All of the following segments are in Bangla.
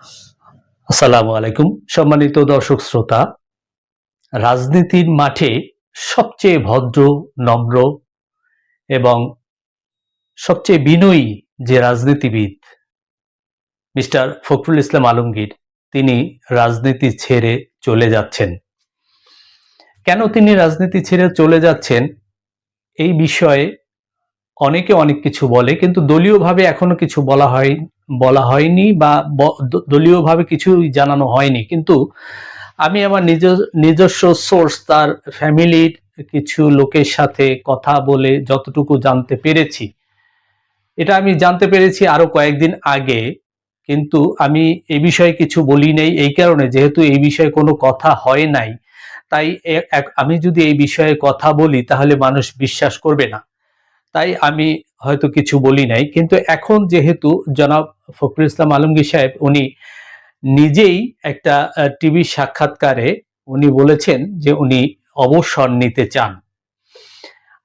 আসসালামু আলাইকুম সম্মানিত দর্শক শ্রোতা। রাজনীতির মাঠে সবচেয়ে ভদ্র, নম্র এবং সবচেয়ে বিনয়ী যে রাজনীতিবিদ মিস্টার ফখরুল ইসলাম আলমগীর, তিনি রাজনীতি ছেড়ে চলে যাচ্ছেন। কেন তিনি রাজনীতি ছেড়ে চলে যাচ্ছেন এই বিষয়ে অনেকে অনেক কিছু বলে, কিন্তু দলীয়ভাবে এখনো কিছু বলা হয়নি বা দলীয়ভাবে কিছুই জানানো হয়নি। কিন্তু আমি আমার নিজস্ব সোর্স, তার ফ্যামিলির কিছু লোকের সাথে কথা বলে যতটুকু জানতে পেরেছি, এটা আমি জানতে পেরেছি আরো কয়েকদিন আগে, কিন্তু আমি এই বিষয়ে কিছু বলি নাই এই কারণে, যেহেতু এই বিষয়ে কোনো কথা হয় নাই, তাই আমি যদি এই বিষয়ে কথা বলি তাহলে মানুষ বিশ্বাস করবে না, তাই আমি হয়তো কিছু বলি নাই। কিন্তু এখন যেহেতু জনাব ফখরুল ইসলাম আলমগীর সাহেব উনি নিজেই একটা টিভি সাক্ষাৎকারে উনি বলেছেন যে উনি অবসর নিতে চান।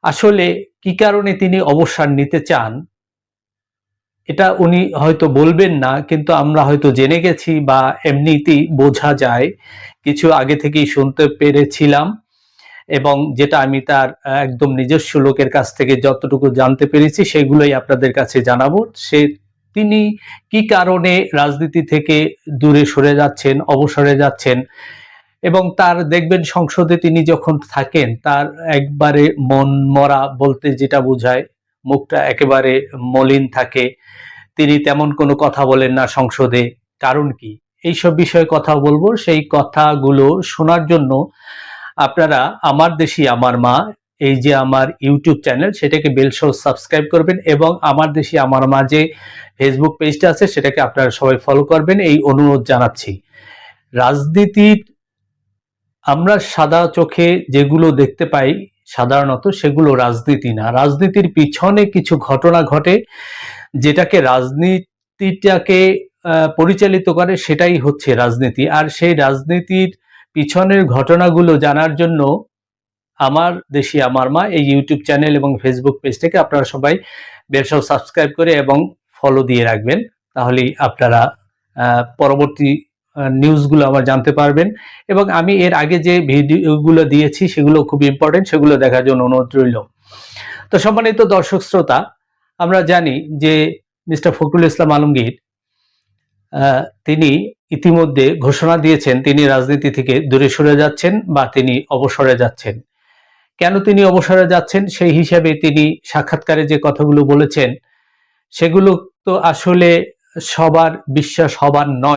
আসলে কি কারণে তিনি অবসর নিতে চান এটা উনি হয়তো বলবেন না, কিন্তু আমরা হয়তো জেনে গেছি বা এমনিতেই বোঝা যায়, কিছু আগে থেকেই শুনতে পেরেছিলাম, এবং যেটা আমি তার একদম নিজস্ব লোকের কাছ থেকে যতটুকু জানতে পেরেছি সেগুলোই আপনাদের কাছে জানাবো। তিনি কি কারণে রাজনীতি থেকে দূরে সরে যাচ্ছেন, অবসরে যাচ্ছেন, এবং তার দেখবেন সংসদে তিনি যখন থাকেন তার একবারে মন মরা বলতে যেটা বোঝায়, মুখটা একেবারে মলিন থাকে, তিনি তেমন কোনো কথা বলেন না সংসদে। কারণ কি, এইসব বিষয়ে কথা বলবো। সেই কথাগুলো শোনার জন্য আপনারা আমার দেশি আমার মা, এই যে আমার ইউটিউব চ্যানেল, সেটাকে বেল সহ সাবস্ক্রাইব করবেন, এবং আমার দেশি আমার মা যে ফেসবুক পেজটা আছে সেটাকে আপনারা সবাই ফলো করবেন, এই অনুরোধ জানাচ্ছি। রাজনীতির আমরা সাদা চোখে যেগুলো দেখতে পাই সাধারণত, সেগুলো রাজনীতি না। রাজনীতির পিছনে কিছু ঘটনা ঘটে, যেটাকে রাজনীতিটাকে পরিচালিত করে, সেটাই হচ্ছে রাজনীতি। আর সেই রাজনীতির পিছনের ঘটনাগুলো জানার জন্য আমার দেশি আমার মা এই ইউটিউব চ্যানেল এবং ফেসবুক পেজটাকে আপনারা সবাই বেল সহ সাবস্ক্রাইব করে এবং ফলো দিয়ে রাখবেন, তাহলেই আপনারা পরবর্তী নিউজগুলো আবার জানতে পারবেন। এবং আমি এর আগে যে ভিডিওগুলো দিয়েছি সেগুলো খুব ইম্পর্টেন্ট, সেগুলো দেখার জন্য অনুরোধ রইল। তো সম্মানিত দর্শক শ্রোতা, আমরা জানি যে মিস্টার ফখরুল ইসলাম আলমগীর তিনি ইতিমধ্যে ঘোষণা দিয়েছেন তিনি রাজনীতি থেকে দূরে সরে যাচ্ছেন বা তিনি অবসরে যাচ্ছেন। কেন তিনি অবসরে যাচ্ছেন সেই হিসাবে তিনি সাক্ষাৎকারে যে কথাগুলো বলেছেন সেগুলো তো আসলে সবার বিশ্বাস হবার নয়।